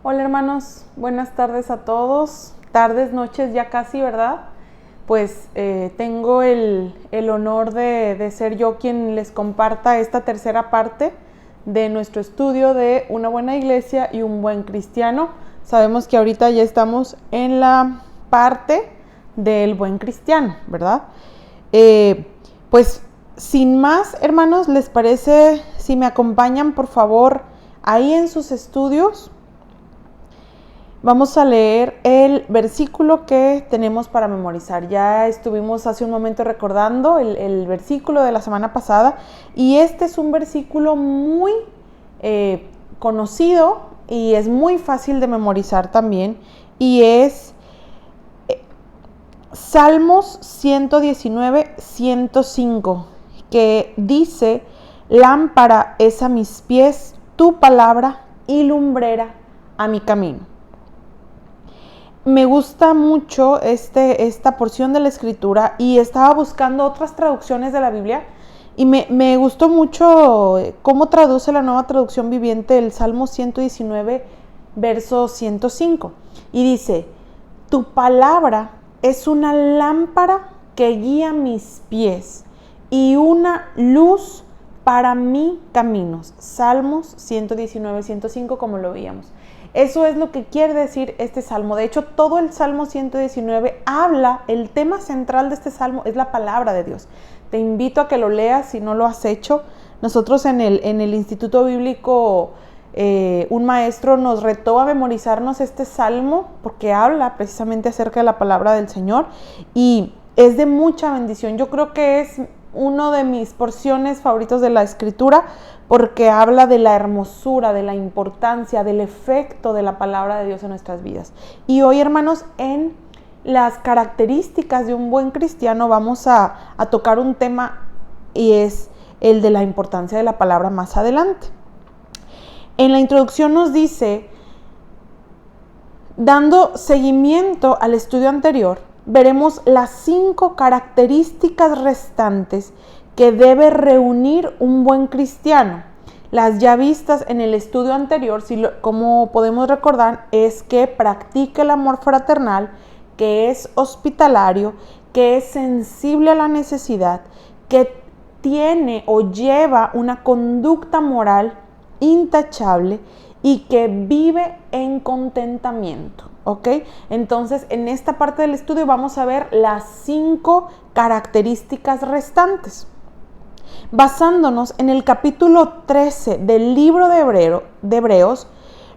Hola hermanos, buenas tardes a todos, tardes, noches ya casi, ¿verdad? Pues tengo el honor de ser yo quien les comparta esta tercera parte de nuestro estudio de una buena iglesia y un buen cristiano. Sabemos que ahorita ya estamos en la parte del buen cristiano, ¿verdad? Pues sin más, hermanos, ¿les parece si me acompañan por favor ahí en sus estudios? Vamos a leer el versículo que tenemos para memorizar. Ya estuvimos hace un momento recordando el versículo de la semana pasada y este es un versículo muy conocido y es muy fácil de memorizar también y es Salmos 119, 105, que dice: lámpara es a mis pies tu palabra y lumbrera a mi camino. Me gusta mucho esta porción de la escritura y estaba buscando otras traducciones de la Biblia y me gustó mucho cómo traduce la Nueva Traducción Viviente el Salmo 119, verso 105. Y dice: tu palabra es una lámpara que guía mis pies y una luz para mi caminos. Salmos 119, 105, como lo veíamos. Eso es lo que quiere decir este salmo. De hecho, todo el Salmo 119 habla, el tema central de este salmo es la palabra de Dios. Te invito a que lo leas si no lo has hecho. Nosotros en el Instituto Bíblico, un maestro nos retó a memorizarnos este salmo porque habla precisamente acerca de la palabra del Señor y es de mucha bendición. Yo creo que es uno de mis porciones favoritos de la escritura porque habla de la hermosura, de la importancia, del efecto de la palabra de Dios en nuestras vidas. Y hoy, hermanos, en las características de un buen cristiano vamos a tocar un tema y es el de la importancia de la palabra más adelante. En la introducción nos dice, dando seguimiento al estudio anterior, veremos las 5 características restantes que debe reunir un buen cristiano. Las ya vistas en el estudio anterior, como podemos recordar, es que practique el amor fraternal, que es hospitalario, que es sensible a la necesidad, que tiene o lleva una conducta moral intachable y que vive en contentamiento. ¿Ok? Entonces, en esta parte del estudio vamos a ver las 5 características restantes. Basándonos en el capítulo 13 del libro de Hebreos,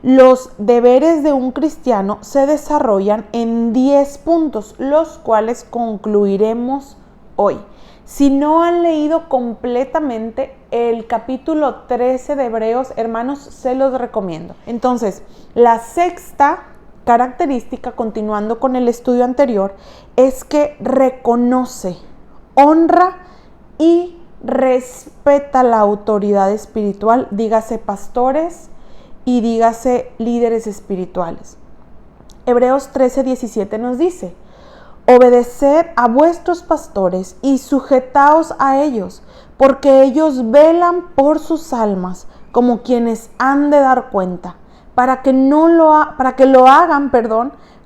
los deberes de un cristiano se desarrollan en 10 puntos, los cuales concluiremos hoy. Si no han leído completamente el capítulo 13 de Hebreos, hermanos, se los recomiendo. Entonces, la sexta característica, continuando con el estudio anterior, es que reconoce, honra y respeta la autoridad espiritual, dígase pastores y dígase líderes espirituales. Hebreos 13:17 nos dice: obedeced a vuestros pastores y sujetaos a ellos, porque ellos velan por sus almas como quienes han de dar cuenta, para que lo hagan,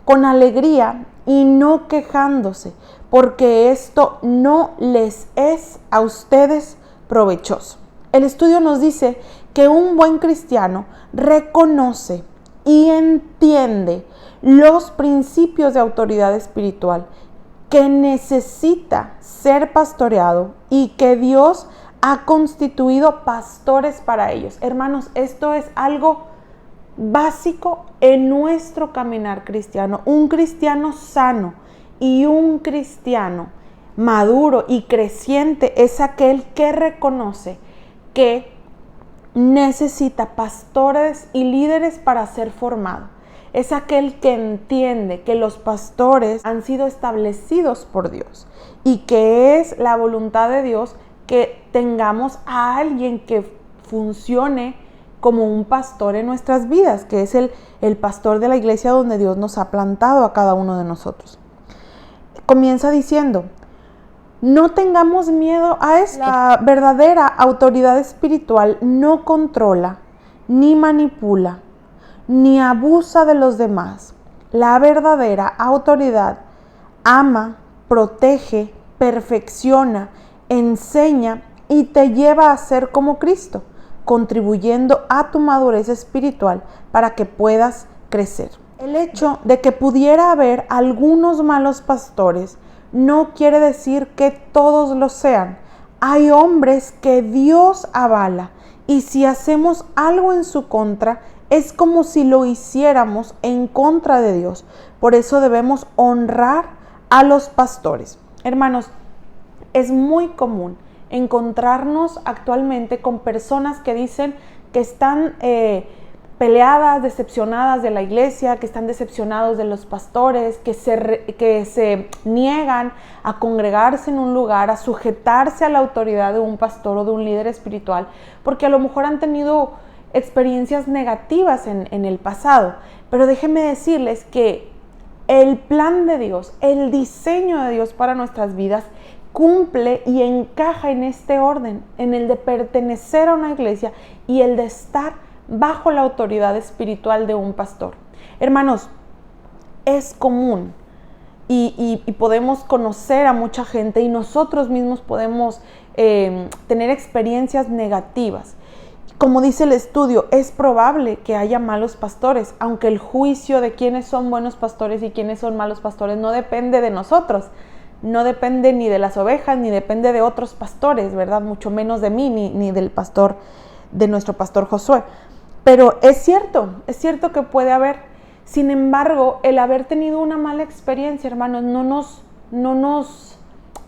con alegría y no quejándose, porque esto no les es a ustedes provechoso. El estudio nos dice que un buen cristiano reconoce y entiende los principios de autoridad espiritual, que necesita ser pastoreado y que Dios ha constituido pastores para ellos. Hermanos, esto es algo básico en nuestro caminar cristiano. Un cristiano sano y un cristiano maduro y creciente es aquel que reconoce que necesita pastores y líderes para ser formado. Es aquel que entiende que los pastores han sido establecidos por Dios y que es la voluntad de Dios que tengamos a alguien que funcione como un pastor en nuestras vidas, que es el pastor de la iglesia donde Dios nos ha plantado a cada uno de nosotros. Comienza diciendo: no tengamos miedo a esto. La verdadera autoridad espiritual no controla ni manipula, ni abusa de los demás. La verdadera autoridad ama, protege, perfecciona, enseña y te lleva a ser como Cristo, contribuyendo a tu madurez espiritual para que puedas crecer. El hecho de que pudiera haber algunos malos pastores no quiere decir que todos lo sean. Hay hombres que Dios avala y si hacemos algo en su contra, es como si lo hiciéramos en contra de Dios. Por eso debemos honrar a los pastores. Hermanos, es muy común encontrarnos actualmente con personas que dicen que están peleadas, decepcionadas de la iglesia, que están decepcionados de los pastores, que se niegan a congregarse en un lugar, a sujetarse a la autoridad de un pastor o de un líder espiritual, porque a lo mejor han tenido experiencias negativas en el pasado. Pero déjenme decirles que el plan de Dios, el diseño de Dios para nuestras vidas cumple y encaja en este orden, en el de pertenecer a una iglesia y el de estar bajo la autoridad espiritual de un pastor. Hermanos, es común y podemos conocer a mucha gente y nosotros mismos podemos tener experiencias negativas. Como dice el estudio, es probable que haya malos pastores, aunque el juicio de quiénes son buenos pastores y quiénes son malos pastores no depende de nosotros. No depende ni de las ovejas, ni depende de otros pastores, ¿verdad? Mucho menos de mí, ni del pastor, de nuestro pastor Josué. Pero es cierto que puede haber. Sin embargo, el haber tenido una mala experiencia, hermanos, no nos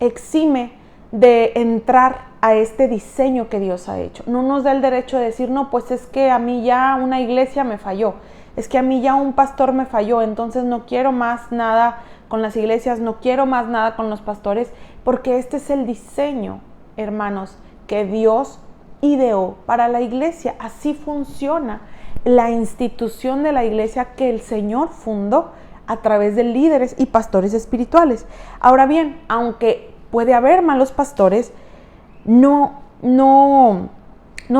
exime de entrar a este diseño que Dios ha hecho. No nos da el derecho de decir, no, pues es que a mí ya una iglesia me falló. Es que a mí ya un pastor me falló, entonces no quiero más nada con las iglesias, no quiero más nada con los pastores, porque este es el diseño, hermanos, que Dios ideó para la iglesia. Así funciona la institución de la iglesia que el Señor fundó a través de líderes y pastores espirituales. Ahora bien, aunque puede haber malos pastores, no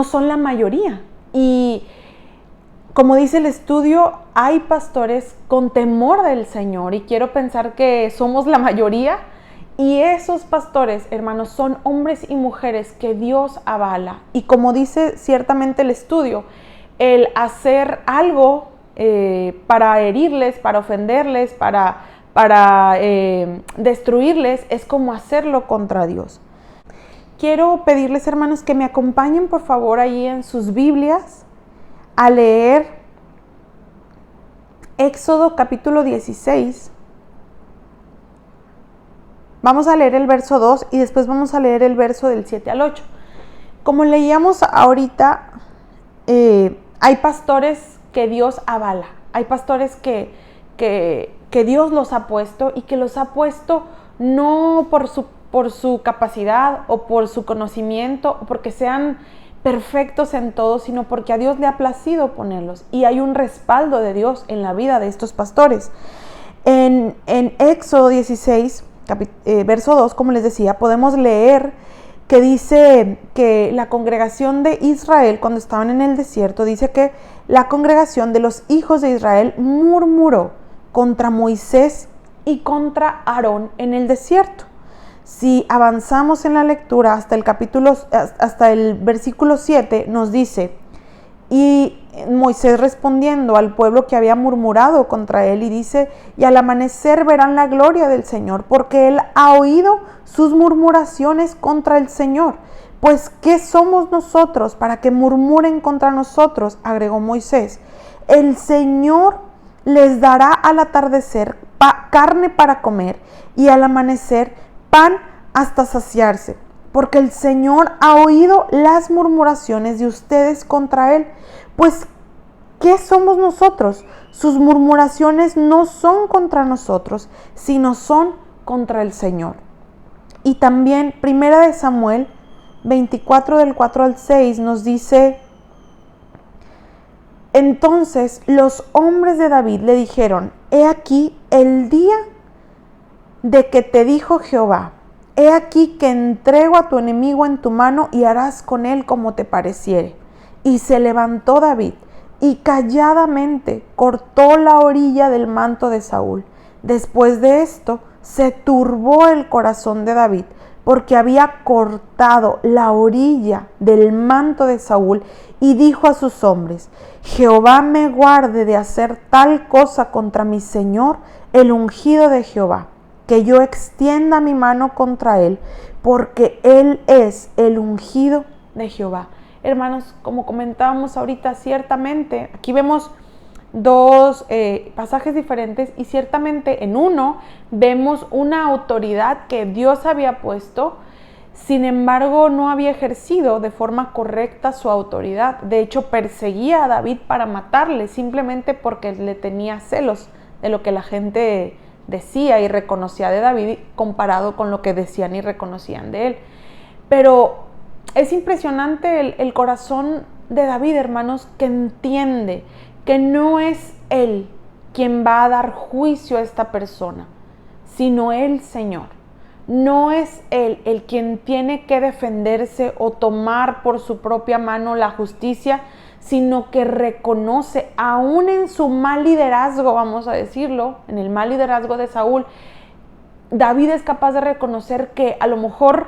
son la mayoría. Y como dice el estudio, hay pastores con temor del Señor y quiero pensar que somos la mayoría. Y esos pastores, hermanos, son hombres y mujeres que Dios avala. Y como dice ciertamente el estudio, el hacer algo para herirles, para ofenderles, para destruirles, es como hacerlo contra Dios. Quiero pedirles, hermanos, que me acompañen por favor ahí en sus Biblias a leer Éxodo capítulo 16. Vamos a leer el verso 2 y después vamos a leer el verso del 7 al 8. Como leíamos ahorita, hay pastores que Dios avala. Hay pastores que Dios los ha puesto y que los ha puesto no por su capacidad o por su conocimiento o porque sean perfectos en todo, sino porque a Dios le ha placido ponerlos y hay un respaldo de Dios en la vida de estos pastores. En Éxodo 16, verso 2, como les decía, podemos leer que dice que la congregación de Israel, cuando estaban en el desierto, dice que la congregación de los hijos de Israel murmuró contra Moisés y contra Aarón en el desierto. Si avanzamos en la lectura hasta el versículo 7, nos dice: y Moisés respondiendo al pueblo que había murmurado contra él, y dice: y al amanecer verán la gloria del Señor, porque él ha oído sus murmuraciones contra el Señor. Pues, ¿qué somos nosotros para que murmuren contra nosotros?, agregó Moisés. El Señor les dará al atardecer carne para comer, y al amanecer pan hasta saciarse, porque el Señor ha oído las murmuraciones de ustedes contra él. Pues, ¿qué somos nosotros? Sus murmuraciones no son contra nosotros, sino son contra el Señor. Y también 1 Samuel 24 del 4 al 6 nos dice: entonces los hombres de David le dijeron: he aquí el día de que te dijo Jehová, he aquí que entrego a tu enemigo en tu mano y harás con él como te pareciere. Y se levantó David y calladamente cortó la orilla del manto de Saúl. Después de esto, se turbó el corazón de David, porque había cortado la orilla del manto de Saúl, y dijo a sus hombres: Jehová me guarde de hacer tal cosa contra mi señor, el ungido de Jehová, que yo extienda mi mano contra él, porque él es el ungido de Jehová. Hermanos, como comentábamos ahorita, ciertamente, aquí vemos dos pasajes diferentes, y ciertamente en uno vemos una autoridad que Dios había puesto, sin embargo no había ejercido de forma correcta su autoridad. De hecho, perseguía a David para matarle, simplemente porque le tenía celos de lo que la gente decía y reconocía de David comparado con lo que decían y reconocían de él. Pero es impresionante el corazón de David, hermanos, que entiende que no es él quien va a dar juicio a esta persona, sino el Señor. No es él el quien tiene que defenderse o tomar por su propia mano la justicia, sino que reconoce, aún en su mal liderazgo, vamos a decirlo, en el mal liderazgo de Saúl, David es capaz de reconocer que a lo mejor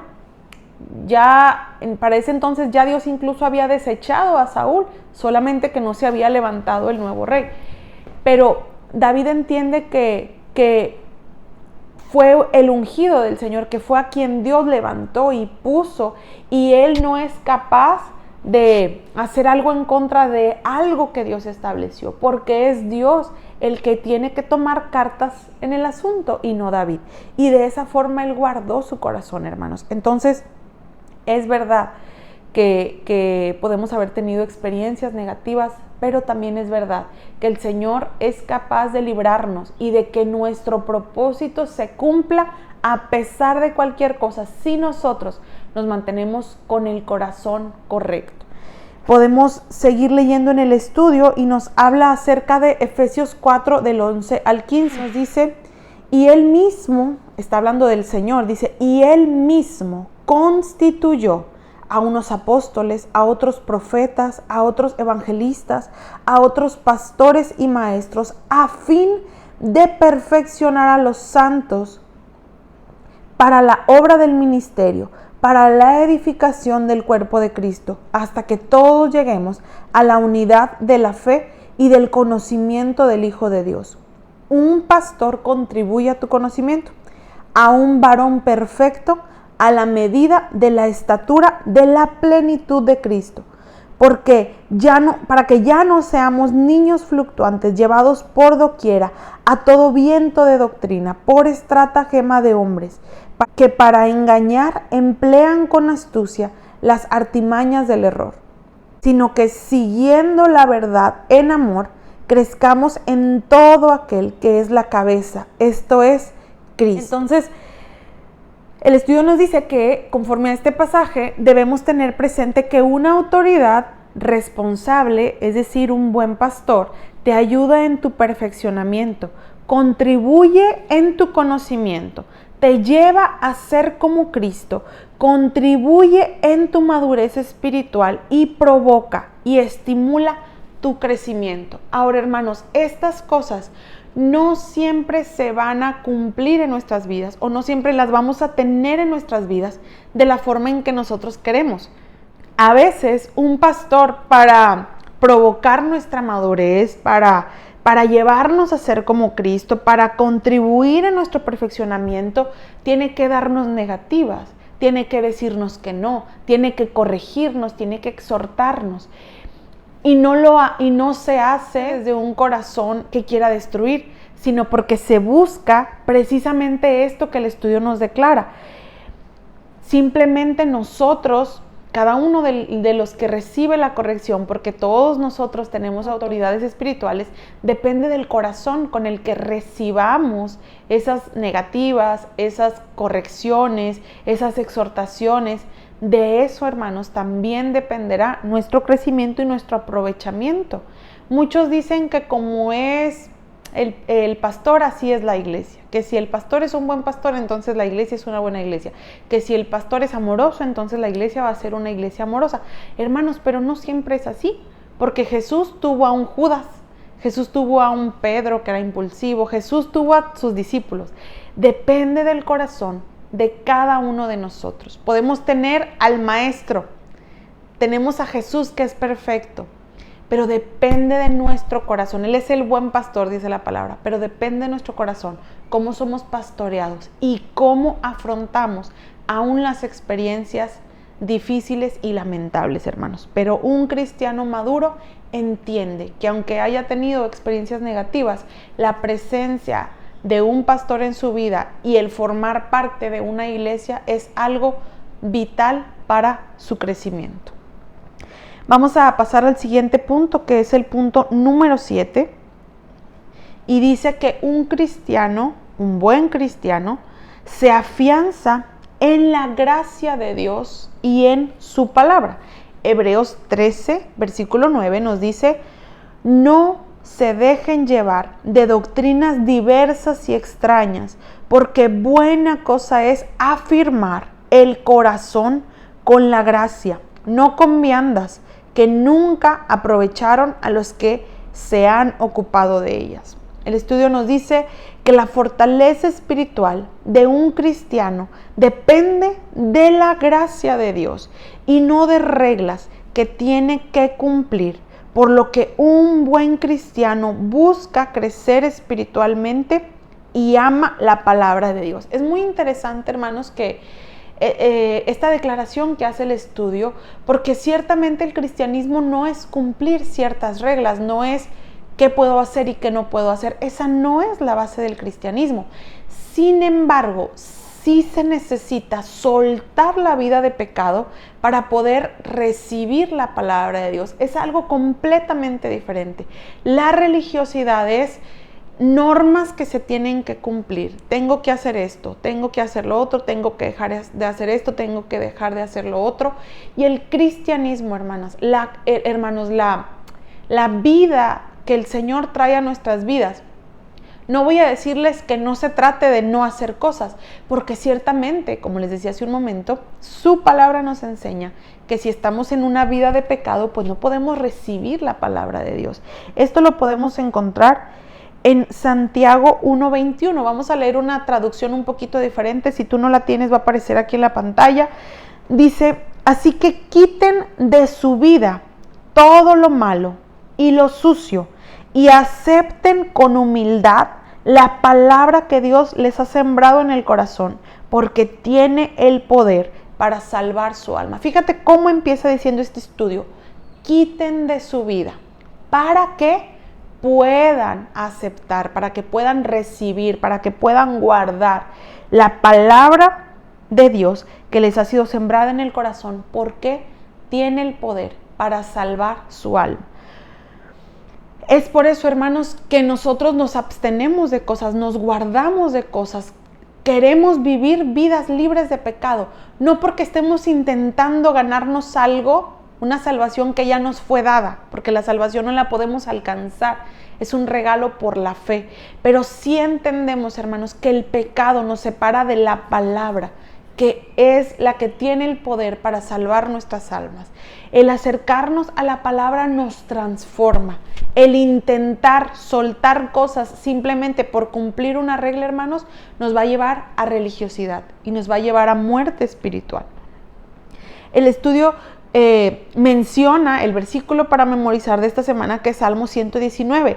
ya para ese entonces ya Dios incluso había desechado a Saúl, solamente que no se había levantado el nuevo rey. Pero David entiende que fue el ungido del Señor, que fue a quien Dios levantó y puso, y él no es capaz de hacer algo en contra de algo que Dios estableció, porque es Dios el que tiene que tomar cartas en el asunto y no David. Y de esa forma él guardó su corazón, hermanos. Entonces, es verdad que podemos haber tenido experiencias negativas, pero también es verdad que el Señor es capaz de librarnos y de que nuestro propósito se cumpla a pesar de cualquier cosa, si nosotros nos mantenemos con el corazón correcto. Podemos seguir leyendo en el estudio y nos habla acerca de Efesios 4 del 11 al 15. Nos dice: y él mismo, está hablando del Señor, dice: y él mismo constituyó a unos apóstoles, a otros profetas, a otros evangelistas, a otros pastores y maestros, a fin de perfeccionar a los santos para la obra del ministerio, para la edificación del cuerpo de Cristo, hasta que todos lleguemos a la unidad de la fe y del conocimiento del Hijo de Dios. Un pastor contribuye a tu conocimiento, a un varón perfecto, a la medida de la estatura de la plenitud de Cristo, para que ya no seamos niños fluctuantes, llevados por doquiera a todo viento de doctrina, por estratagema de hombres, que para engañar emplean con astucia las artimañas del error, sino que siguiendo la verdad en amor, crezcamos en todo aquel que es la cabeza, esto es Cristo. Entonces, el estudio nos dice que, conforme a este pasaje, debemos tener presente que una autoridad responsable, es decir, un buen pastor, te ayuda en tu perfeccionamiento, contribuye en tu conocimiento, te lleva a ser como Cristo, contribuye en tu madurez espiritual y provoca y estimula tu crecimiento. Ahora, hermanos, estas cosas no siempre se van a cumplir en nuestras vidas, o no siempre las vamos a tener en nuestras vidas de la forma en que nosotros queremos. A veces un pastor, para provocar nuestra madurez, para llevarnos a ser como Cristo, para contribuir en nuestro perfeccionamiento, tiene que darnos negativas, tiene que decirnos que no, tiene que corregirnos, tiene que exhortarnos. Y no se hace desde un corazón que quiera destruir, sino porque se busca precisamente esto que el estudio nos declara. Simplemente nosotros, cada uno de los que recibe la corrección, porque todos nosotros tenemos autoridades espirituales, depende del corazón con el que recibamos esas negativas, esas correcciones, esas exhortaciones. De eso, hermanos, también dependerá nuestro crecimiento y nuestro aprovechamiento. Muchos dicen que como es el pastor, así es la iglesia. Que si el pastor es un buen pastor, entonces la iglesia es una buena iglesia. Que si el pastor es amoroso, entonces la iglesia va a ser una iglesia amorosa. Hermanos, pero no siempre es así. Porque Jesús tuvo a un Judas, Jesús tuvo a un Pedro que era impulsivo, Jesús tuvo a sus discípulos. Depende del corazón de cada uno de nosotros. Podemos tener al Maestro, tenemos a Jesús que es perfecto, pero depende de nuestro corazón. Él es el buen pastor, dice la palabra, pero depende de nuestro corazón, cómo somos pastoreados y cómo afrontamos aún las experiencias difíciles y lamentables, hermanos. Pero un cristiano maduro entiende que aunque haya tenido experiencias negativas, la presencia de un pastor en su vida y el formar parte de una iglesia es algo vital para su crecimiento. Vamos a pasar al siguiente punto, que es el punto número 7. Y dice que un cristiano, un buen cristiano, se afianza en la gracia de Dios y en su palabra. Hebreos 13, versículo 9 nos dice: no se dejen llevar de doctrinas diversas y extrañas, porque buena cosa es afirmar el corazón con la gracia, no con viandas que nunca aprovecharon a los que se han ocupado de ellas. El estudio nos dice que la fortaleza espiritual de un cristiano depende de la gracia de Dios y no de reglas que tiene que cumplir, por lo que un buen cristiano busca crecer espiritualmente y ama la palabra de Dios. Es muy interesante, hermanos, que esta declaración que hace el estudio, porque ciertamente el cristianismo no es cumplir ciertas reglas, no es qué puedo hacer y qué no puedo hacer. Esa no es la base del cristianismo. Sin embargo, sí se necesita soltar la vida de pecado para poder recibir la palabra de Dios. Es algo completamente diferente. La religiosidad es normas que se tienen que cumplir. Tengo que hacer esto, tengo que hacer lo otro, tengo que dejar de hacer esto, tengo que dejar de hacer lo otro. Y el cristianismo, hermanos, la vida que el Señor trae a nuestras vidas, no voy a decirles que no se trate de no hacer cosas, porque ciertamente, como les decía hace un momento, su palabra nos enseña que si estamos en una vida de pecado, pues no podemos recibir la palabra de Dios. Esto lo podemos encontrar en Santiago 1:21. Vamos a leer una traducción un poquito diferente. Si tú no la tienes, va a aparecer aquí en la pantalla. Dice: así que quiten de su vida todo lo malo y lo sucio y acepten con humildad la palabra que Dios les ha sembrado en el corazón, porque tiene el poder para salvar su alma. Fíjate cómo empieza diciendo este estudio: quiten de su vida, para que puedan aceptar, para que puedan recibir, para que puedan guardar la palabra de Dios que les ha sido sembrada en el corazón, porque tiene el poder para salvar su alma. Es por eso, hermanos, que nosotros nos abstenemos de cosas, nos guardamos de cosas. Queremos vivir vidas libres de pecado, no porque estemos intentando ganarnos algo, una salvación que ya nos fue dada, porque la salvación no la podemos alcanzar, es un regalo por la fe. Pero sí entendemos, hermanos, que el pecado nos separa de la palabra, que es la que tiene el poder para salvar nuestras almas. El acercarnos a la palabra nos transforma. El intentar soltar cosas simplemente por cumplir una regla, hermanos, nos va a llevar a religiosidad y nos va a llevar a muerte espiritual. El estudio menciona el versículo para memorizar de esta semana, que es Salmo 119.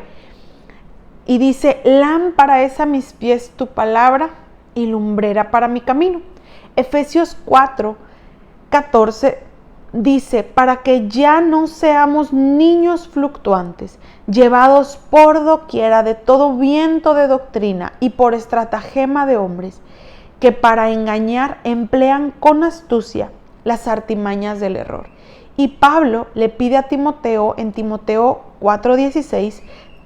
Y dice: lámpara es a mis pies tu palabra y lumbrera para mi camino. Efesios 4:14 dice: para que ya no seamos niños fluctuantes, llevados por doquiera de todo viento de doctrina y por estratagema de hombres, que para engañar emplean con astucia las artimañas del error. Y Pablo le pide a Timoteo en Timoteo 4:16: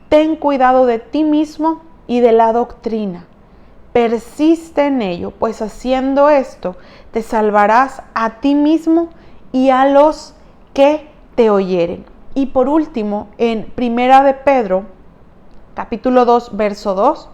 ten cuidado de ti mismo y de la doctrina. Persiste en ello, pues haciendo esto te salvarás a ti mismo y a los que te oyeren. Y por último, en Primera de Pedro, capítulo 2, verso 2,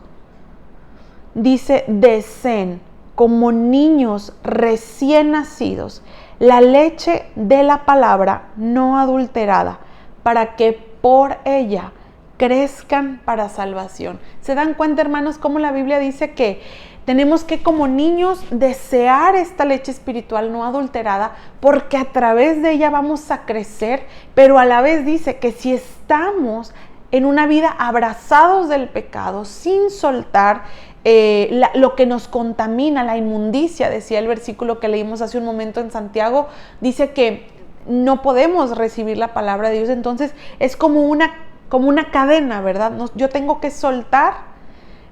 dice: deseen como niños recién nacidos la leche de la palabra no adulterada, para que por ella crezcan para salvación. ¿Se dan cuenta, hermanos, cómo la Biblia dice que tenemos que, como niños, desear esta leche espiritual no adulterada, porque a través de ella vamos a crecer, pero a la vez dice que si estamos en una vida abrazados del pecado, sin soltar lo que nos contamina, la inmundicia, decía el versículo que leímos hace un momento en Santiago, dice que no podemos recibir la palabra de Dios. Entonces es como una cadena, ¿verdad? Yo tengo que soltar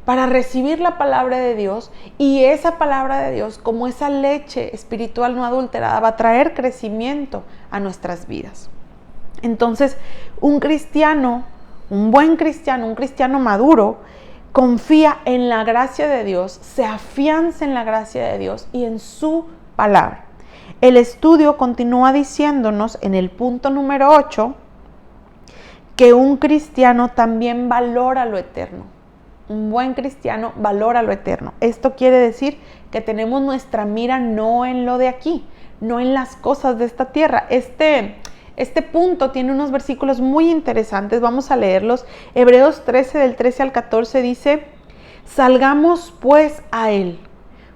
para recibir la palabra de Dios, y esa palabra de Dios, como esa leche espiritual no adulterada, va a traer crecimiento a nuestras vidas. Entonces, un buen cristiano, un cristiano maduro, confía en la gracia de Dios, se afianza en la gracia de Dios y en su palabra. El estudio continúa diciéndonos en el punto número 8 que un cristiano también valora lo eterno. Un buen cristiano valora lo eterno. Esto quiere decir que tenemos nuestra mira no en lo de aquí, no en las cosas de esta tierra. Este punto tiene unos versículos muy interesantes, vamos a leerlos. Hebreos 13, del 13 al 14 dice: salgamos pues a él,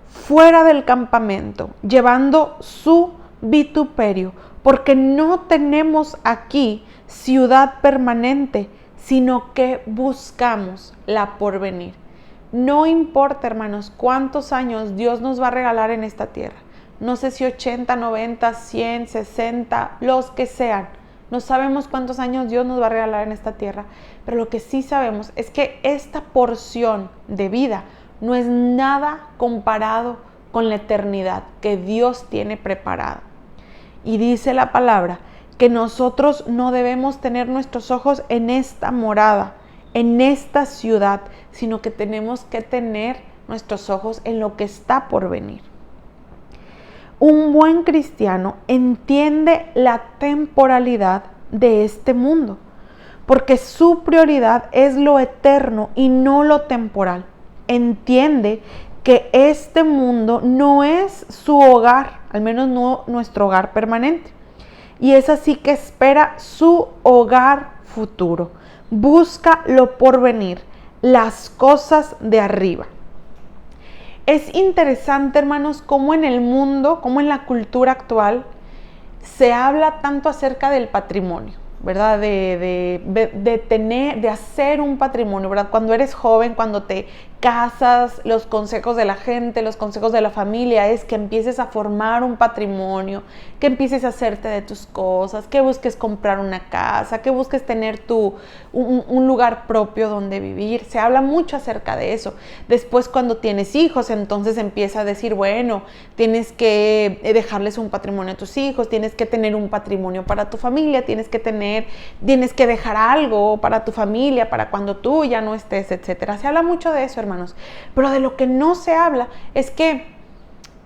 fuera del campamento, llevando su vituperio, porque no tenemos aquí ciudad permanente, sino que buscamos la porvenir. No importa, hermanos, cuántos años Dios nos va a regalar en esta tierra. No sé si 80, 90, 100, 60, los que sean. No sabemos cuántos años Dios nos va a regalar en esta tierra, pero lo que sí sabemos es que esta porción de vida no es nada comparado con la eternidad que Dios tiene preparada. Y dice la palabra que nosotros no debemos tener nuestros ojos en esta morada, en esta ciudad, sino que tenemos que tener nuestros ojos en lo que está por venir. Un buen cristiano entiende la temporalidad de este mundo, porque su prioridad es lo eterno y no lo temporal. Entiende que este mundo no es su hogar, al menos no nuestro hogar permanente. Y es así que espera su hogar futuro. Busca lo porvenir, las cosas de arriba. Es interesante, hermanos, cómo en el mundo, cómo en la cultura actual, se habla tanto acerca del patrimonio, ¿verdad? De hacer un patrimonio, ¿verdad? Cuando eres joven, cuando te casas, los consejos de la gente, los consejos de la familia es que empieces a formar un patrimonio, que empieces a hacerte de tus cosas, que busques comprar una casa, que busques tener un lugar propio donde vivir. Se habla mucho acerca de eso. Después, cuando tienes hijos, entonces empieza a decir, bueno, tienes que dejarles un patrimonio a tus hijos, tienes que tener un patrimonio para tu familia, tienes que dejar algo para tu familia, para cuando tú ya no estés, etcétera. Se habla mucho de eso, hermanos, pero de lo que no se habla es que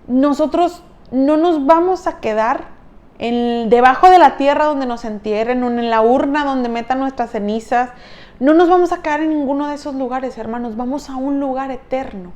nosotros no nos vamos a quedar debajo de la tierra donde nos entierren, o en la urna donde metan nuestras cenizas. No nos vamos a quedar en ninguno de esos lugares, hermanos. Vamos a un lugar eterno,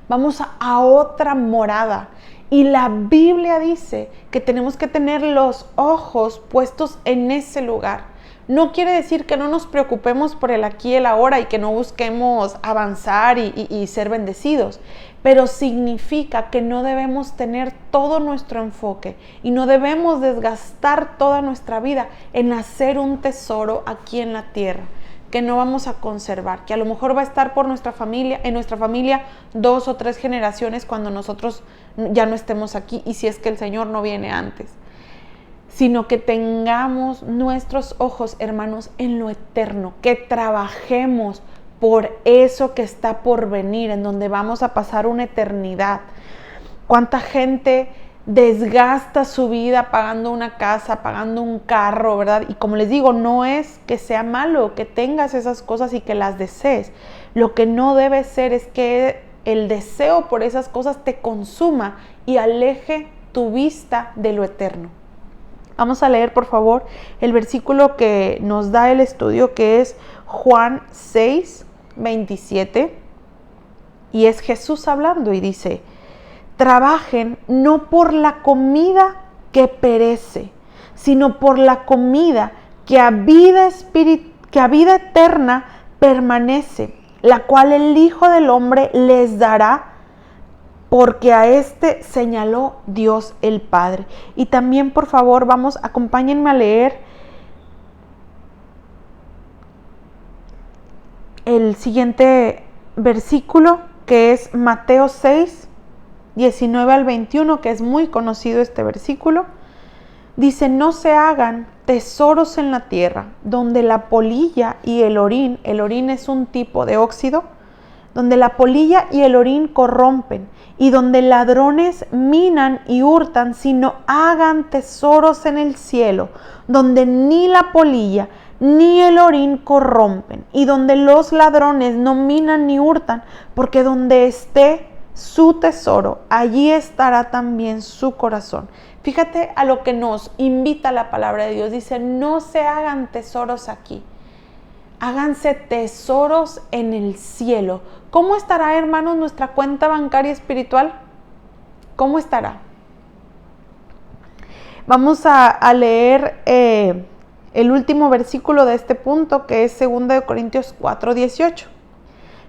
vamos a otra morada. Y la Biblia dice que tenemos que tener los ojos puestos en ese lugar. No quiere decir que no nos preocupemos por el aquí y el ahora y que no busquemos avanzar y ser bendecidos, pero significa que no debemos tener todo nuestro enfoque y no debemos desgastar toda nuestra vida en hacer un tesoro aquí en la tierra que no vamos a conservar, que a lo mejor va a estar en nuestra familia 2 o 3 generaciones cuando nosotros ya no estemos aquí, y si es que el Señor no viene antes. Sino que tengamos nuestros ojos, hermanos, en lo eterno, que trabajemos por eso que está por venir, en donde vamos a pasar una eternidad. ¿Cuánta gente desgasta su vida pagando una casa, pagando un carro, verdad? Y como les digo, no es que sea malo que tengas esas cosas y que las desees. Lo que no debe ser es que el deseo por esas cosas te consuma y aleje tu vista de lo eterno. Vamos a leer, por favor, el versículo que nos da el estudio, que es Juan 6, 27. Y es Jesús hablando y dice: trabajen no por la comida que perece, sino por la comida que a vida eterna permanece, la cual el Hijo del Hombre les dará, porque a este señaló Dios el Padre. Y también, por favor, acompáñenme a leer el siguiente versículo, que es Mateo 6, 19 al 21, que es muy conocido este versículo. Dice: no se hagan tesoros en la tierra, donde la polilla y el orín es un tipo de óxido, donde la polilla y el orín corrompen, y donde ladrones minan y hurtan, sino hagan tesoros en el cielo, donde ni la polilla ni el orín corrompen, y donde los ladrones no minan ni hurtan, porque donde esté su tesoro, allí estará también su corazón. Fíjate a lo que nos invita la palabra de Dios. Dice: no se hagan tesoros aquí, háganse tesoros en el cielo. ¿Cómo estará, hermanos, nuestra cuenta bancaria espiritual? ¿Cómo estará? Vamos a leer el último versículo de este punto, que es 2 Corintios 4, 18.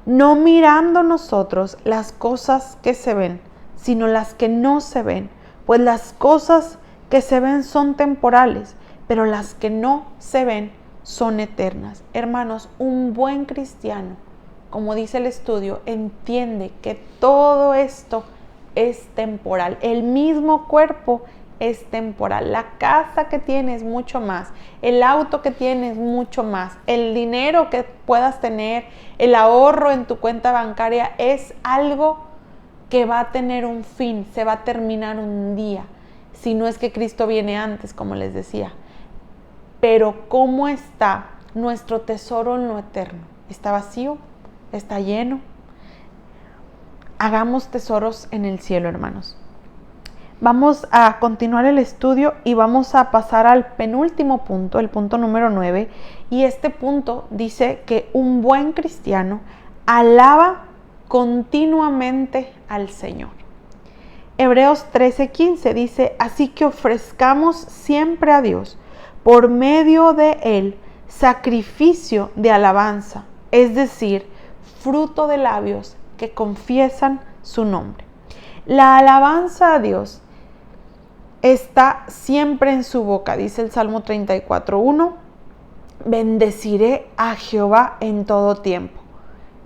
No mirando nosotros las cosas que se ven, sino las que no se ven, pues las cosas que se ven son temporales, pero las que no se ven son eternas. Hermanos, un buen cristiano, como dice el estudio, entiende que todo esto es temporal. El mismo cuerpo es temporal. La casa que tienes, mucho más. El auto que tienes, mucho más. El dinero que puedas tener, el ahorro en tu cuenta bancaria, es algo que va a tener un fin, se va a terminar un día, si no es que Cristo viene antes, como les decía. Pero ¿cómo está nuestro tesoro en lo eterno? ¿Está vacío? ¿Está lleno? Hagamos tesoros en el cielo, hermanos. Vamos a continuar el estudio y vamos a pasar al penúltimo punto, el punto número 9. Y este punto dice que un buen cristiano alaba continuamente al Señor. Hebreos 13:15 dice: así que ofrezcamos siempre a Dios, por medio de Él, sacrificio de alabanza, es decir, fruto de labios que confiesan su nombre. La alabanza a Dios está siempre en su boca. Dice el Salmo 34:1: bendeciré a Jehová en todo tiempo.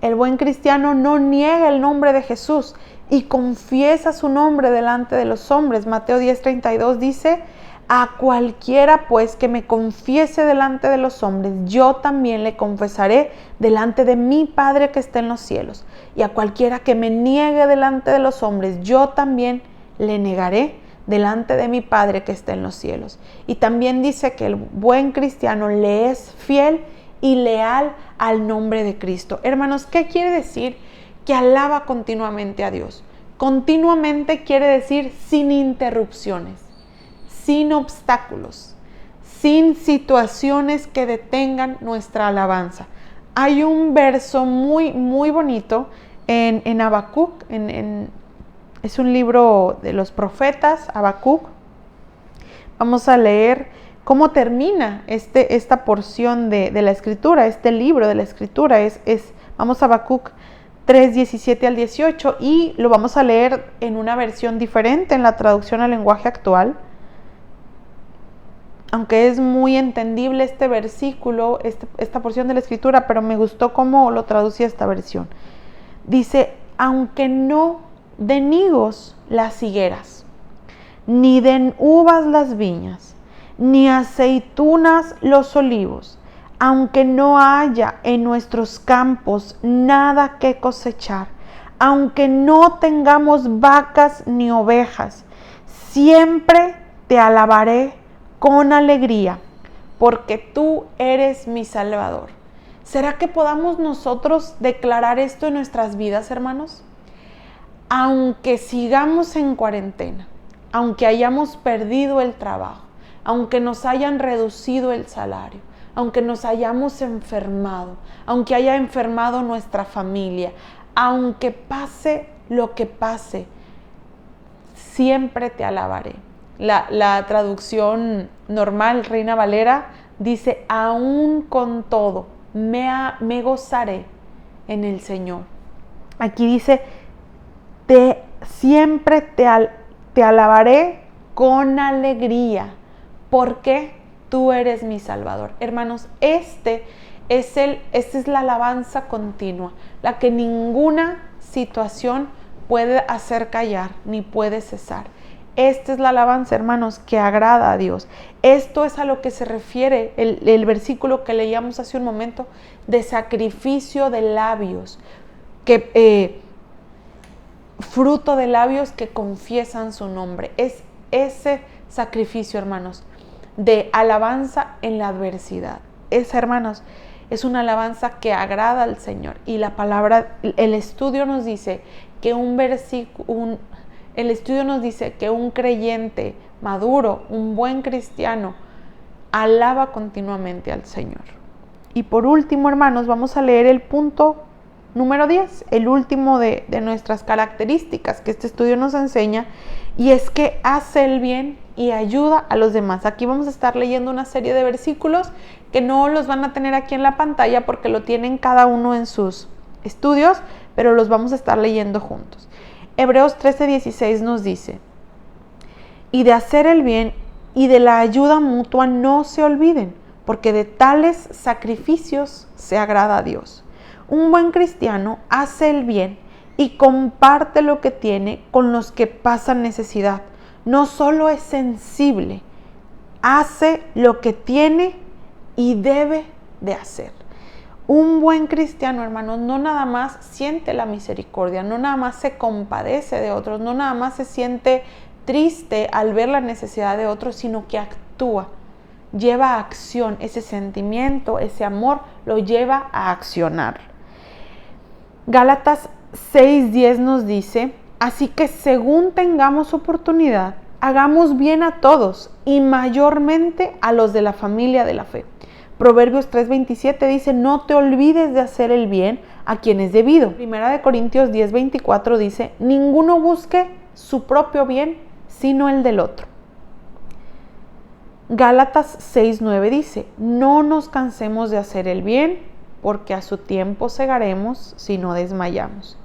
El buen cristiano no niega el nombre de Jesús y confiesa su nombre delante de los hombres. Mateo 10:32 dice: a cualquiera pues que me confiese delante de los hombres, yo también le confesaré delante de mi Padre que está en los cielos. Y a cualquiera que me niegue delante de los hombres, yo también le negaré delante de mi Padre que está en los cielos. Y también dice que el buen cristiano le es fiel y leal al nombre de Cristo. Hermanos, ¿qué quiere decir que alaba continuamente a Dios? Continuamente quiere decir sin interrupciones, sin obstáculos, sin situaciones que detengan nuestra alabanza. Hay un verso muy, muy bonito en Habacuc, es un libro de los profetas, Habacuc. Vamos a leer cómo termina esta porción de la Escritura, este libro de la Escritura. Vamos a Habacuc 3, 17 al 18, y lo vamos a leer en una versión diferente, en la traducción al lenguaje actual. Aunque es muy entendible este versículo, esta porción de la Escritura, pero me gustó cómo lo traducía esta versión. Dice: aunque no den higos las higueras, ni den uvas las viñas, ni aceitunas los olivos, aunque no haya en nuestros campos nada que cosechar, aunque no tengamos vacas ni ovejas, siempre te alabaré con alegría, porque tú eres mi Salvador. ¿Será que podamos nosotros declarar esto en nuestras vidas, hermanos? Aunque sigamos en cuarentena, aunque hayamos perdido el trabajo, aunque nos hayan reducido el salario, aunque nos hayamos enfermado, aunque haya enfermado nuestra familia, aunque pase lo que pase, siempre te alabaré. La traducción normal, Reina Valera, dice, aún con todo, me gozaré en el Señor. Aquí dice, siempre te alabaré con alegría, porque tú eres mi Salvador. Hermanos, esta es la alabanza continua, la que ninguna situación puede hacer callar ni puede cesar. Esta es la alabanza, hermanos, que agrada a Dios. Esto es a lo que se refiere el versículo que leíamos hace un momento, de sacrificio de labios, fruto de labios que confiesan su nombre. Es ese sacrificio, hermanos, de alabanza en la adversidad. Hermanos, es una alabanza que agrada al Señor. Y la palabra, el estudio nos dice que un creyente maduro, un buen cristiano, alaba continuamente al Señor. Y por último, hermanos, vamos a leer el punto número 10, el último de nuestras características que este estudio nos enseña, y es que hace el bien y ayuda a los demás. Aquí vamos a estar leyendo una serie de versículos que no los van a tener aquí en la pantalla porque lo tienen cada uno en sus estudios, pero los vamos a estar leyendo juntos. Hebreos 13:16 nos dice, y de hacer el bien y de la ayuda mutua no se olviden, porque de tales sacrificios se agrada a Dios. Un buen cristiano hace el bien y comparte lo que tiene con los que pasan necesidad. No solo es sensible, hace lo que tiene y debe de hacer. Un buen cristiano, hermanos, no nada más siente la misericordia, no nada más se compadece de otros, no nada más se siente triste al ver la necesidad de otros, sino que actúa, lleva a acción ese sentimiento, ese amor, lo lleva a accionar. Gálatas 6:10 nos dice, así que según tengamos oportunidad, hagamos bien a todos y mayormente a los de la familia de la fe. Proverbios 3:27 dice, no te olvides de hacer el bien a quien es debido. Primera de Corintios 10:24 dice, ninguno busque su propio bien, sino el del otro. Gálatas 6:9 dice, no nos cansemos de hacer el bien, porque a su tiempo segaremos si no desmayamos.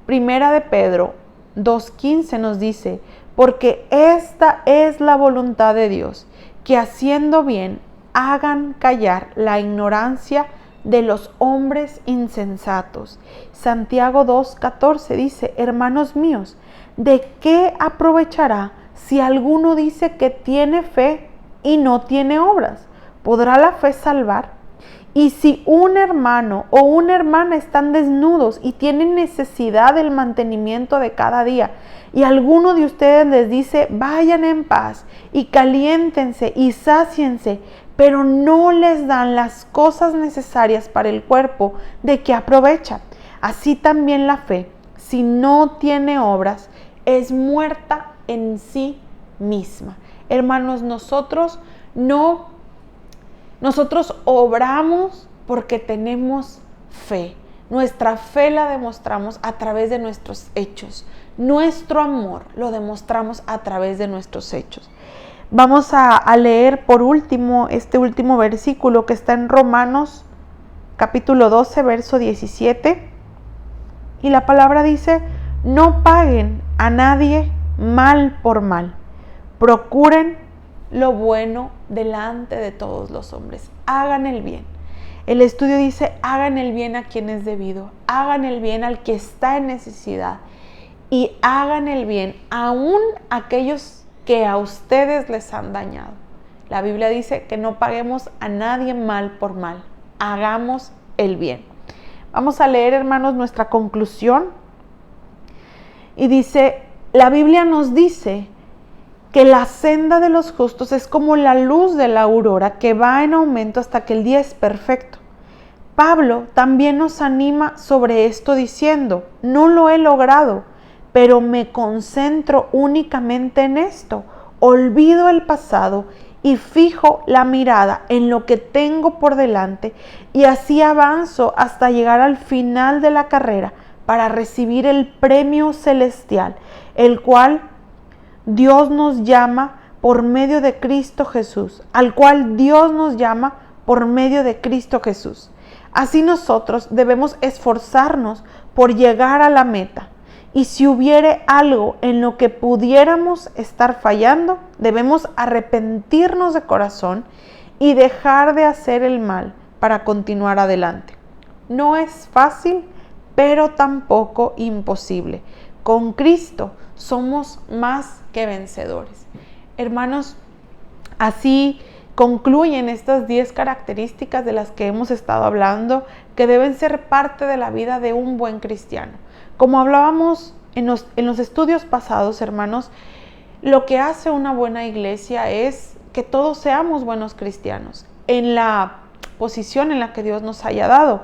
Primera de Pedro 2:15 nos dice, porque esta es la voluntad de Dios, que haciendo bien hagan callar la ignorancia de los hombres insensatos. Santiago 2:14 dice, hermanos míos, ¿de qué aprovechará si alguno dice que tiene fe y no tiene obras? ¿Podrá la fe salvar? Y si un hermano o una hermana están desnudos y tienen necesidad del mantenimiento de cada día, y alguno de ustedes les dice, vayan en paz y caliéntense y sáciense, pero no les dan las cosas necesarias para el cuerpo, ¿de qué aprovecha? Así también la fe, si no tiene obras, es muerta en sí misma. Hermanos, nosotros obramos porque tenemos fe. Nuestra fe la demostramos a través de nuestros hechos. Nuestro amor lo demostramos a través de nuestros hechos. Vamos a leer por último este último versículo que está en Romanos capítulo 12, verso 17. Y la palabra dice, no paguen a nadie mal por mal. Procuren lo bueno delante de todos los hombres. Hagan el bien. El estudio dice, hagan el bien a quien es debido. Hagan el bien al que está en necesidad. Y hagan el bien aún a aquellos que a ustedes les han dañado. La Biblia dice que no paguemos a nadie mal por mal. Hagamos el bien. Vamos a leer, hermanos, nuestra conclusión. Y dice, la Biblia nos dice que la senda de los justos es como la luz de la aurora que va en aumento hasta que el día es perfecto. Pablo también nos anima sobre esto diciendo, no lo he logrado, pero me concentro únicamente en esto, olvido el pasado y fijo la mirada en lo que tengo por delante y así avanzo hasta llegar al final de la carrera para recibir el premio celestial, el cual Dios nos llama por medio de Cristo Jesús, al cual Dios nos llama por medio de Cristo Jesús. Así nosotros debemos esforzarnos por llegar a la meta. Y si hubiere algo en lo que pudiéramos estar fallando, debemos arrepentirnos de corazón y dejar de hacer el mal para continuar adelante. No es fácil, pero tampoco imposible. Con Cristo somos más que vencedores. Hermanos, así concluyen estas 10 características de las que hemos estado hablando, que deben ser parte de la vida de un buen cristiano. Como hablábamos en los estudios pasados, hermanos, lo que hace una buena iglesia es que todos seamos buenos cristianos en la posición en la que Dios nos haya dado,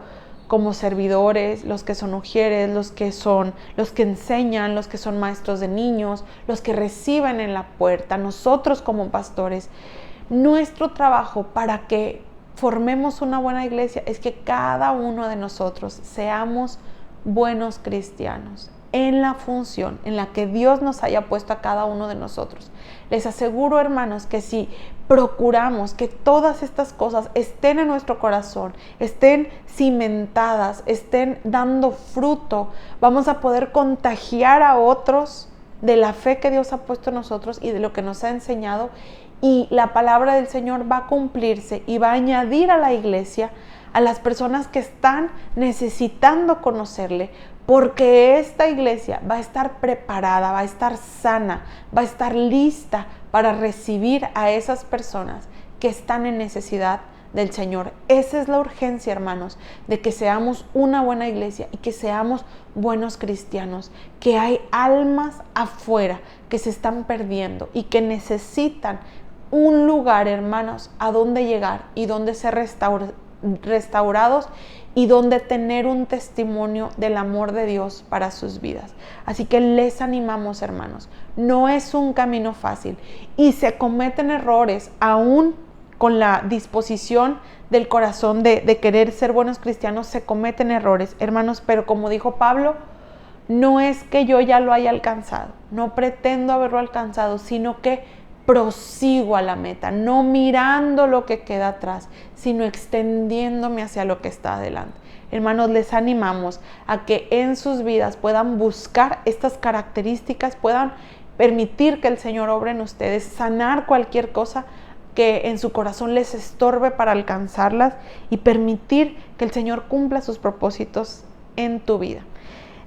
como servidores, los que son ujieres, los que enseñan, los que son maestros de niños, los que reciben en la puerta, nosotros como pastores. Nuestro trabajo para que formemos una buena iglesia es que cada uno de nosotros seamos buenos cristianos en la función en la que Dios nos haya puesto a cada uno de nosotros. Les aseguro, hermanos, que si procuramos que todas estas cosas estén en nuestro corazón, estén cimentadas, estén dando fruto, vamos a poder contagiar a otros de la fe que Dios ha puesto en nosotros y de lo que nos ha enseñado, y la palabra del Señor va a cumplirse y va a añadir a la iglesia a las personas que están necesitando conocerle, porque esta iglesia va a estar preparada, va a estar sana, va a estar lista para recibir a esas personas que están en necesidad del Señor. Esa es la urgencia, hermanos, de que seamos una buena iglesia y que seamos buenos cristianos, que hay almas afuera que se están perdiendo y que necesitan un lugar, hermanos, a donde llegar y donde ser restaurados y donde tener un testimonio del amor de Dios para sus vidas. Así que les animamos, hermanos, no es un camino fácil y se cometen errores aún con la disposición del corazón de querer ser buenos cristianos. Se cometen errores, hermanos, pero como dijo Pablo, no es que yo ya lo haya alcanzado, no pretendo haberlo alcanzado, sino que prosigo a la meta, no mirando lo que queda atrás, sino extendiéndome hacia lo que está adelante. Hermanos, les animamos a que en sus vidas puedan buscar estas características, puedan permitir que el Señor obre en ustedes, sanar cualquier cosa que en su corazón les estorbe para alcanzarlas y permitir que el Señor cumpla sus propósitos en tu vida.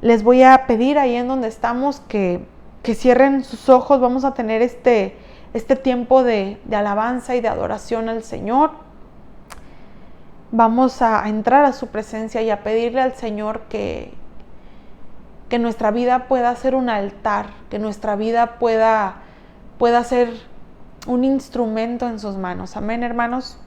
Les voy a pedir ahí en donde estamos que cierren sus ojos. Vamos a tener este tiempo de alabanza y de adoración al Señor. Vamos a entrar a su presencia y a pedirle al Señor que nuestra vida pueda ser un altar, que nuestra vida pueda ser un instrumento en sus manos. Amén, hermanos.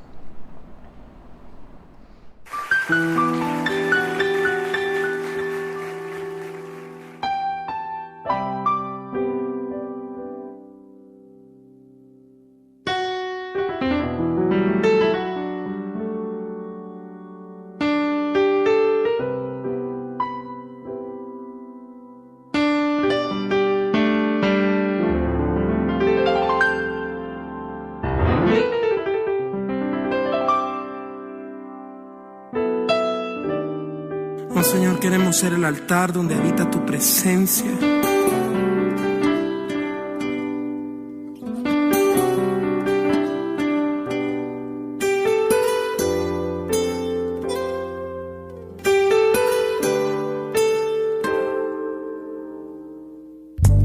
Oh Señor, queremos ser el altar donde habita tu presencia.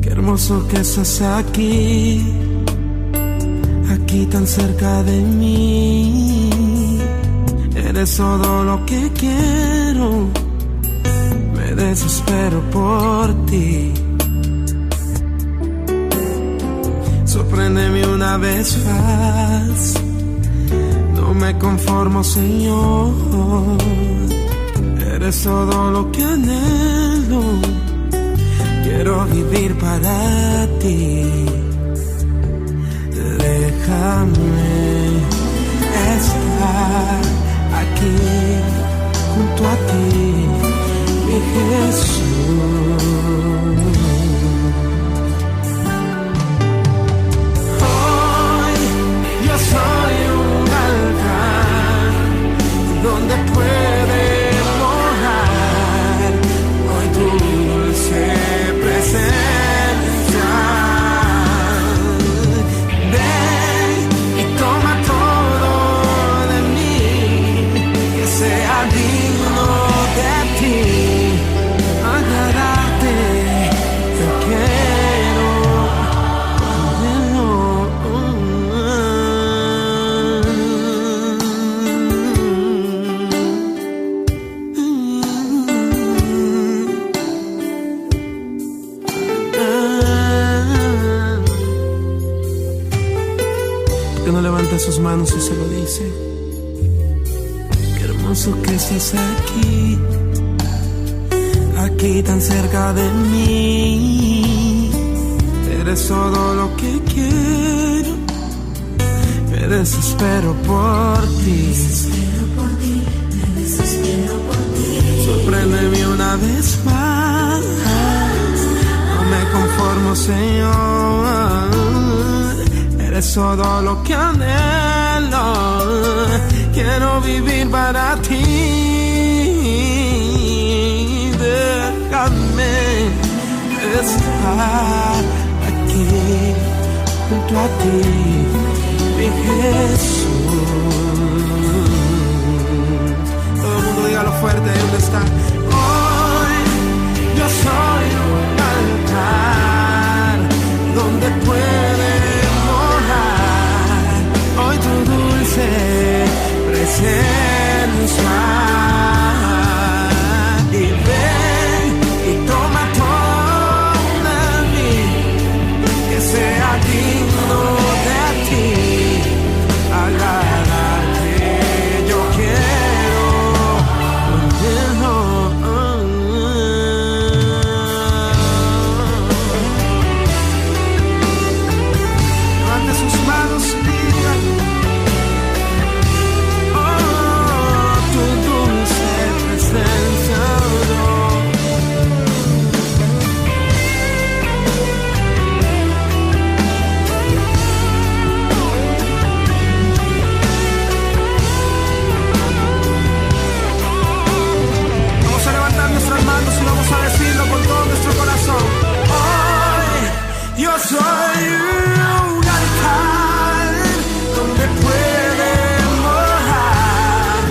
Qué hermoso que estás aquí tan cerca de mí. Eres todo lo que quiero. Me desespero por ti. Sorpréndeme una vez más. No me conformo, Señor. Eres todo lo que anhelo. Quiero vivir para ti. Déjame estar aquí junto a ti, mi Jesús. Oh, puede morar hoy tu dulce presencia. Ven y toma todo de mí, que sea digno de ti, agradarte. Yo quiero que no levanta sus manos y se lo dice. Qué hermoso que estás aquí, aquí tan cerca de mí. Eres todo lo que quiero, me desespero por ti. Me desespero por ti. Sorpréndeme una vez más, no me conformo, Señor. Eres todo lo que anhelo, quiero vivir para ti. Déjame estar aquí junto a ti, mi Jesús. Todo el mundo dígalo fuerte, ¿dónde está? Hoy yo soy un altar donde puede hoy tu dulce presencia. Y ven y toma todo de mí, que sea digno de ti, agradarte. Yo quiero levante sus manos y digan: oh, tu dulce presencia. Vamos a levantar nuestras manos y vamos a decirlo con todo nuestro corazón. Hoy yo soy un altar donde puede morar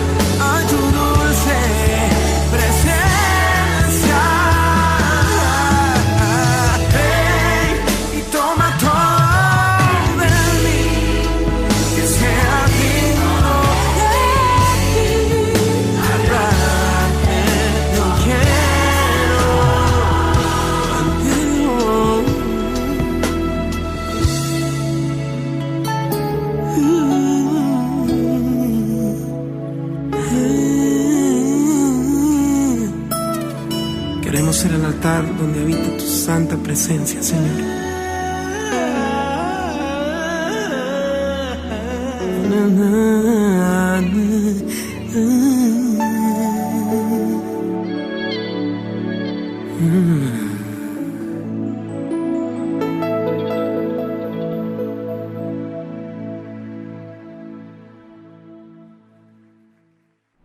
a tu dulce presencia. Ven y toma todo de mí, que sea digno de ti, agradarte. Yo quiero queremos ser el altar donde habita tu santa presencia, Señor.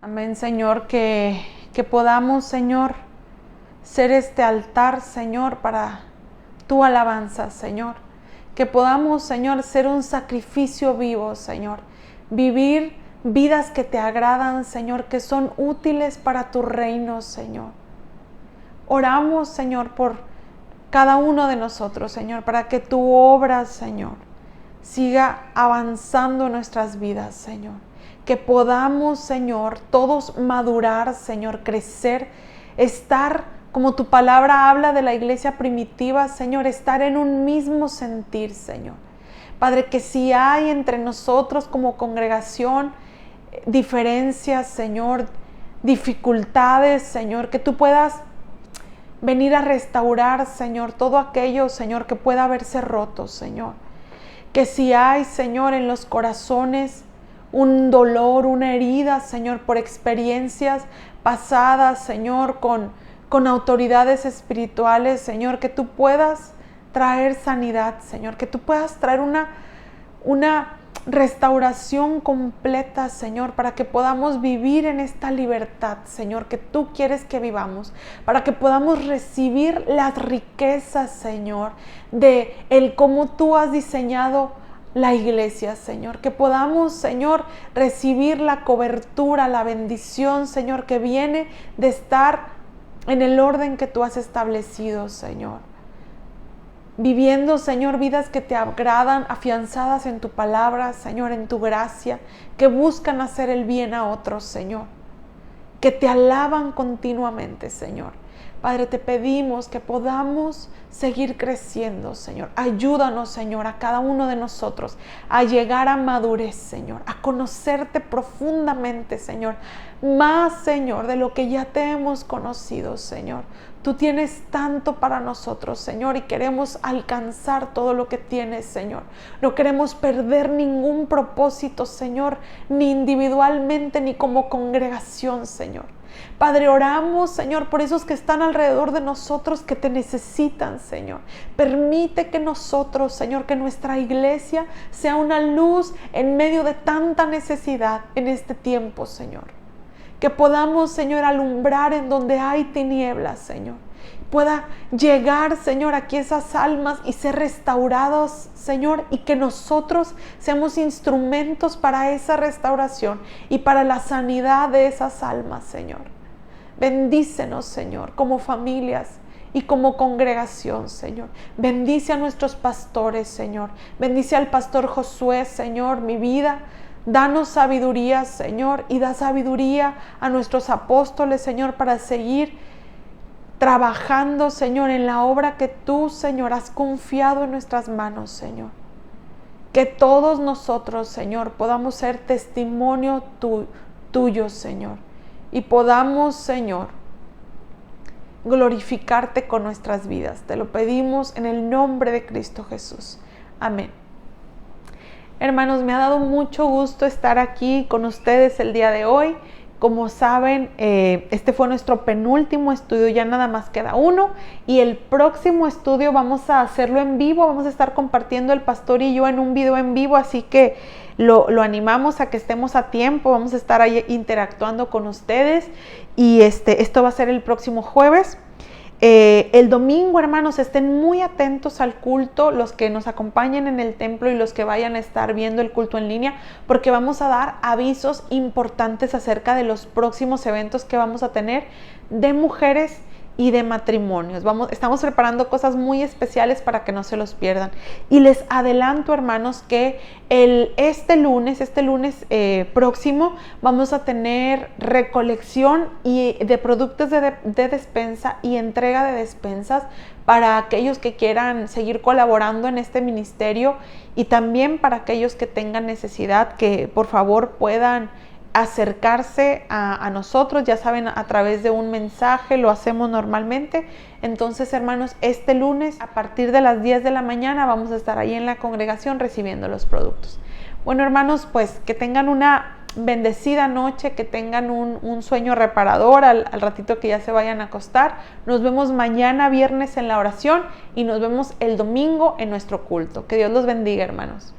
Amén, Señor, que podamos, Señor, ser este altar, Señor, para tu alabanza, Señor. Que podamos, Señor, ser un sacrificio vivo, Señor. Vivir vidas que te agradan, Señor, que son útiles para tu reino, Señor. Oramos, Señor, por cada uno de nosotros, Señor, para que tu obra, Señor, siga avanzando en nuestras vidas, Señor. Que podamos, Señor, todos madurar, Señor, crecer, estar, como tu palabra habla de la iglesia primitiva, Señor, estar en un mismo sentir, Señor. Padre, que si hay entre nosotros como congregación diferencias, Señor, dificultades, Señor, que tú puedas venir a restaurar, Señor, todo aquello, Señor, que pueda haberse roto, Señor. Que si hay, Señor, en los corazones un dolor, una herida, Señor, por experiencias pasadas, Señor, con autoridades espirituales, Señor, que tú puedas traer sanidad, Señor, que tú puedas traer una restauración completa, Señor, para que podamos vivir en esta libertad, Señor, que tú quieres que vivamos, para que podamos recibir las riquezas, Señor, de el cómo tú has diseñado la iglesia, Señor, que podamos, Señor, recibir la cobertura, la bendición, Señor, que viene de estar en el orden que tú has establecido, Señor. Viviendo, Señor, vidas que te agradan, afianzadas en tu palabra, Señor, en tu gracia, que buscan hacer el bien a otros, Señor, que te alaban continuamente, Señor. Padre, te pedimos que podamos seguir creciendo, Señor. Ayúdanos, Señor, a cada uno de nosotros a llegar a madurez, Señor, a conocerte profundamente, Señor. Más, Señor, de lo que ya te hemos conocido, Señor. Tú tienes tanto para nosotros, Señor, y queremos alcanzar todo lo que tienes, Señor. No queremos perder ningún propósito, Señor, ni individualmente ni como congregación, Señor. Padre, oramos, Señor, por esos que están alrededor de nosotros que te necesitan, Señor. Permite que nosotros, Señor, que nuestra iglesia sea una luz en medio de tanta necesidad en este tiempo, Señor. Que podamos, Señor, alumbrar en donde hay tinieblas, Señor. Pueda llegar, Señor, aquí esas almas y ser restaurados, Señor, y que nosotros seamos instrumentos para esa restauración y para la sanidad de esas almas, Señor. Bendícenos, Señor, como familias y como congregación, Señor. Bendice a nuestros pastores, Señor. Bendice al pastor Josué, Señor, mi vida. Danos sabiduría, Señor, y da sabiduría a nuestros apóstoles, Señor, para seguir trabajando, Señor, en la obra que tú, Señor, has confiado en nuestras manos, Señor. Que todos nosotros, Señor, podamos ser testimonio tuyo, Señor. Y podamos, Señor, glorificarte con nuestras vidas. Te lo pedimos en el nombre de Cristo Jesús. Amén. Hermanos, me ha dado mucho gusto estar aquí con ustedes el día de hoy. Como saben, este fue nuestro penúltimo estudio, ya nada más queda uno. Y el próximo estudio vamos a hacerlo en vivo, vamos a estar compartiendo el pastor y yo en un video en vivo, así que lo animamos a que estemos a tiempo, vamos a estar ahí interactuando con ustedes. Y esto va a ser el próximo jueves. El domingo, hermanos, estén muy atentos al culto, los que nos acompañen en el templo y los que vayan a estar viendo el culto en línea, porque vamos a dar avisos importantes acerca de los próximos eventos que vamos a tener de mujeres y de matrimonios. Estamos preparando cosas muy especiales para que no se los pierdan. Y les adelanto, hermanos, que este lunes próximo vamos a tener recolección de productos de despensa y entrega de despensas para aquellos que quieran seguir colaborando en este ministerio, y también para aquellos que tengan necesidad, que por favor puedan acercarse a nosotros, ya saben, a través de un mensaje, lo hacemos normalmente. Entonces, hermanos, este lunes a partir de las 10 de la mañana vamos a estar ahí en la congregación recibiendo los productos. Bueno, hermanos, pues que tengan una bendecida noche, que tengan un sueño reparador al ratito que ya se vayan a acostar. Nos vemos mañana viernes en la oración y nos vemos el domingo en nuestro culto. Que Dios los bendiga, hermanos.